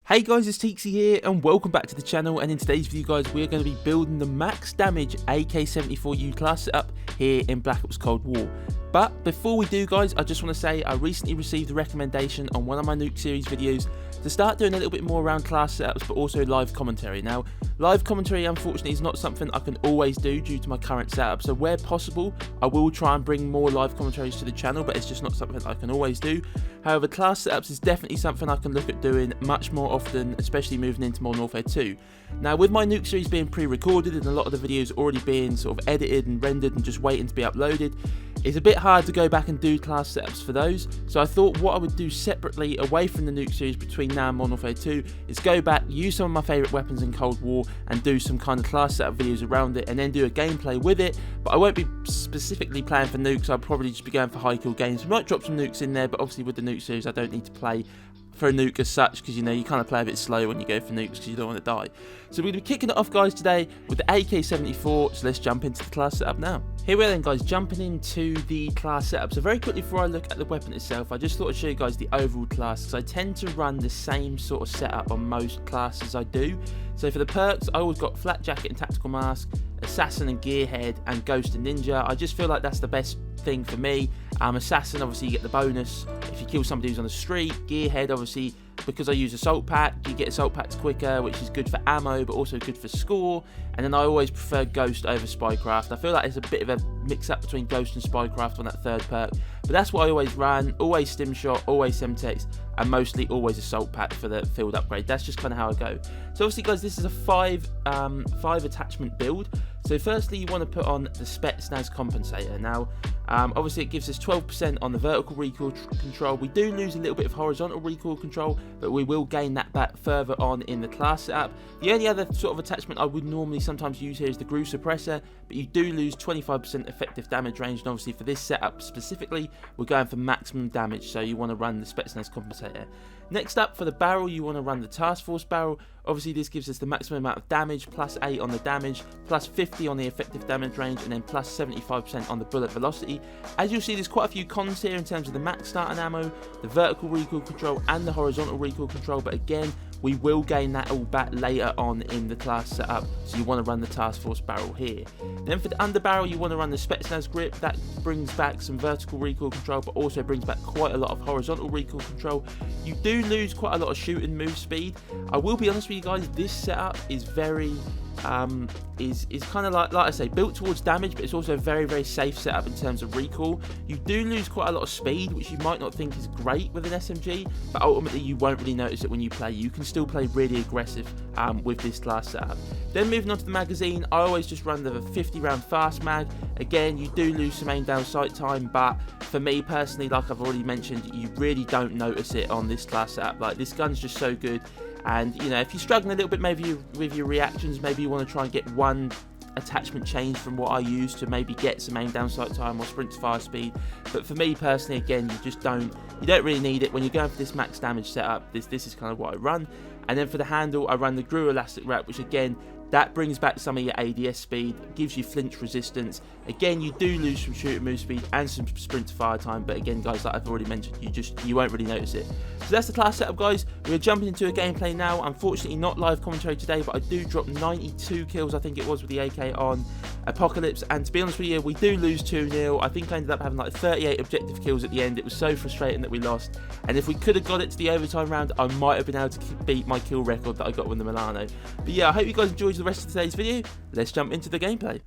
Hey guys, it's Teaksy here and welcome back to the channel, and in today's video guys we're going to be building the max damage AK74U class setup here in Black Ops Cold War. But before we do guys, I just want to say I recently received a recommendation on one of my Nuke series videos to start doing a little bit more around class setups but also live commentary. Now live commentary unfortunately is not something I can always do due to my current setup, so where possible I will try and bring more live commentaries to the channel, but it's just not something I can always do. However, class setups is definitely something I can look at doing much more often, especially moving into Modern Warfare 2. Now with my Nuke series being pre-recorded and a lot of the videos already being sort of edited and rendered and just waiting to be uploaded, it's a bit hard to go back and do class setups for those, so I thought what I would do separately away from the Nuke series between now and Modern Warfare 2 is go back, use some of my favourite weapons in Cold War and do some kind of class setup videos around it and then do a gameplay with it. But I won't be specifically playing for nukes, I'll probably just be going for high kill games. We might drop some nukes in there, but obviously with the Nuke series I don't need to play for a nuke as such, because you know you kind of play a bit slow when you go for nukes because you don't want to die. So we're going to be kicking it off guys today with the AK74, so let's jump into the class setup now. Here we are then guys, jumping into the class setup. So very quickly before I look at the weapon itself, I just thought I'd show you guys the overall class, because I tend to run the same sort of setup on most classes I do. So for the perks, I always got Flat Jacket and Tactical Mask, Assassin and Gearhead, and Ghost and Ninja. I just feel like that's the best thing for me. Assassin, obviously you get the bonus if you kill somebody who's on the street. Gearhead, obviously because I use Assault Pack, you get Assault Packs quicker, which is good for ammo but also good for score. And then I always prefer Ghost over Spycraft. I feel like it's a bit of a mix up between Ghost and Spycraft on that third perk, but that's what I always ran. Always Stim Shot, always Semtex, and mostly always Assault Pack for the field upgrade. That's just kind of how I go. So obviously guys, this is a five attachment build. So firstly you want to put on the Spetsnaz compensator. Now obviously it gives us 12% on the vertical recoil control. We do lose a little bit of horizontal recoil control, but we will gain that back further on in the class setup. The only other sort of attachment I would normally sometimes use here is the Groove Suppressor, but you do lose 25% effective damage range, and obviously for this setup specifically we're going for maximum damage, so you want to run the Spetsnaz compensator. Next up, for the barrel you want to run the Task Force barrel. Obviously this gives us the maximum amount of damage, plus 8 on the damage, plus 50 on the effective damage range, and then plus 75% on the bullet velocity. As you'll see, there's quite a few cons here in terms of the max starting ammo, the vertical recoil control and the horizontal recoil control, but again we will gain that all back later on in the class setup, so you want to run the Task Force barrel here. Then for the underbarrel you want to run the Spetsnaz grip. That brings back some vertical recoil control but also brings back quite a lot of horizontal recoil control. You do lose quite a lot of shoot and move speed. I will be honest with you guys, this setup is very is kind of like I say, built towards damage, but it's also a very safe setup in terms of recoil. You do lose quite a lot of speed, which you might not think is great with an SMG, but ultimately you won't really notice it when you play. You can still play really aggressive with this class setup. Then moving on to the magazine, I always just run the 50 round fast mag. Again, you do lose some aim down sight time, but for me personally, like I've already mentioned, you really don't notice it on this class setup. Like, this gun's just so good. And you know, if you're struggling a little bit maybe with your reactions, maybe you want to try and get one attachment change from what I use to maybe get some aim down sight time or sprint to fire speed. But for me personally, again, you don't really need it when you're going for this max damage setup. This is kind of what I run. And then for the handle, I run the Gru Elastic Wrap, which again, that brings back some of your ADS speed, gives you flinch resistance. Again, you do lose some shoot and move speed and some sprint to fire time, but again guys, like I've already mentioned, you won't really notice it. So that's the class setup guys. We're jumping into a gameplay now. Unfortunately not live commentary today, but I do drop 92 kills I think it was with the AK on Apocalypse, and to be honest with you, we do lose 2-0. I think I ended up having like 38 objective kills at the end. It was so frustrating that we lost, and if we could have got it to the overtime round, I might have been able to beat my kill record that I got with the Milano. But yeah, I hope you guys enjoyed the rest of today's video. Let's jump into the gameplay.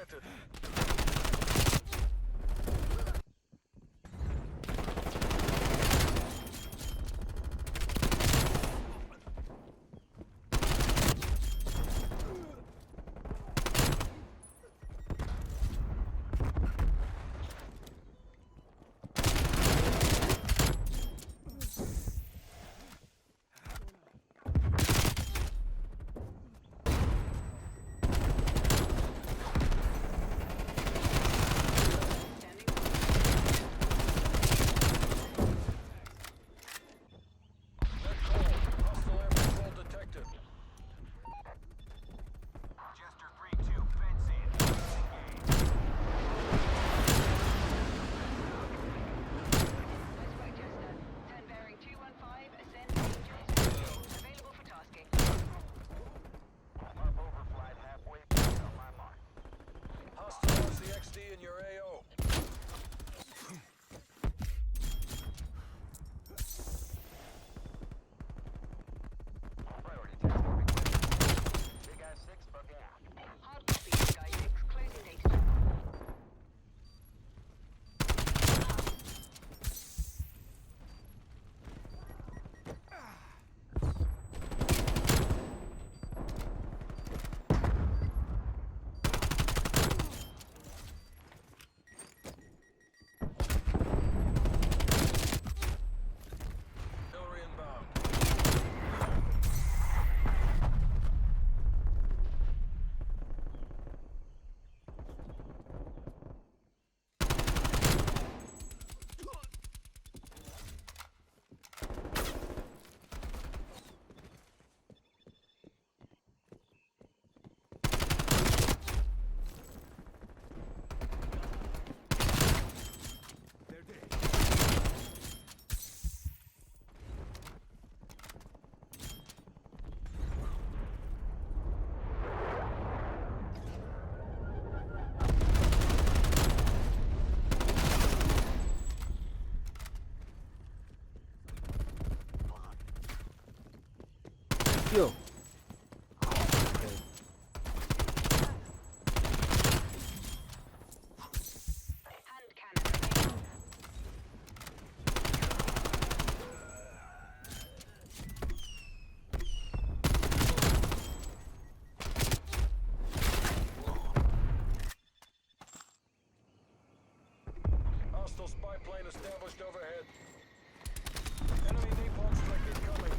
planted. In your AO. Priority task request. Big Guy 6 bugging out. Hard copy, Big Guy 6. Closing data. Yo. Hand cannon. Hostile spy plane established overhead. Enemy napalm strike incoming.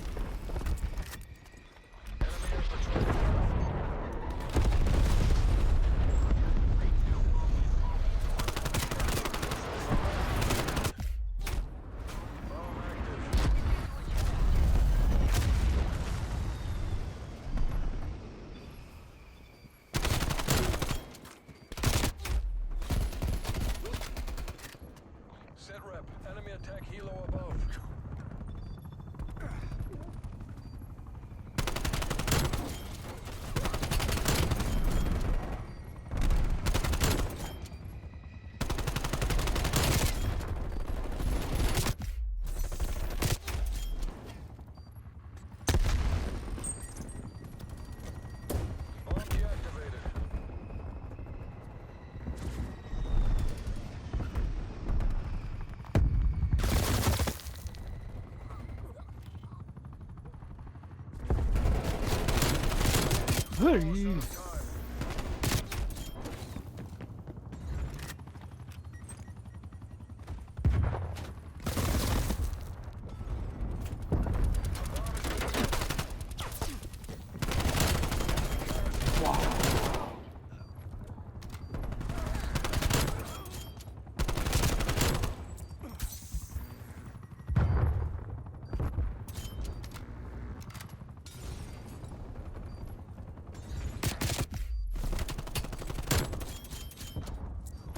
Enemy infantry. Bomb active. Set rep. Enemy attack helo above. Bomb deactivated. Hey. Time.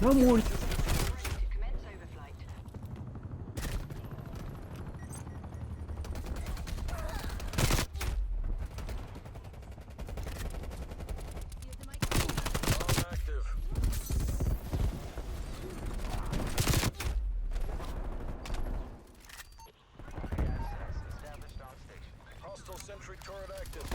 Vamos. To commence overflight. Bomb active. Big Guy 6 established on station. Hostile sentry turret active.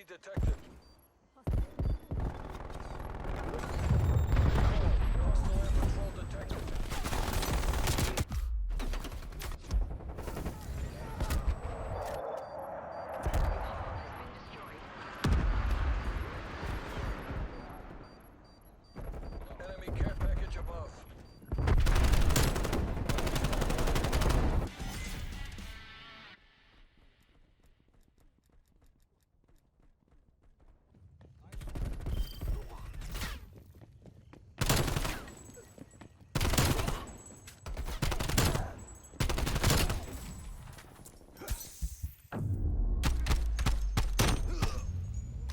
detected. Hostile air patrol detected. Enemy care package above.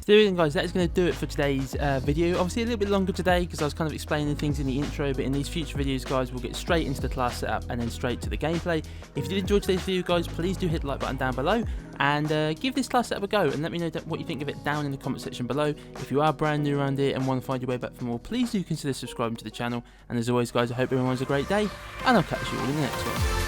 So then guys, that is going to do it for today's video. Obviously a little bit longer today because I was kind of explaining things in the intro, but in these future videos guys we'll get straight into the class setup and then straight to the gameplay. If you did enjoy today's video guys, please do hit the like button down below and give this class setup a go and let me know what you think of it down in the comment section below. If you are brand new around here and want to find your way back for more, please do consider subscribing to the channel, and as always guys, I hope everyone has a great day and I'll catch you all in the next one.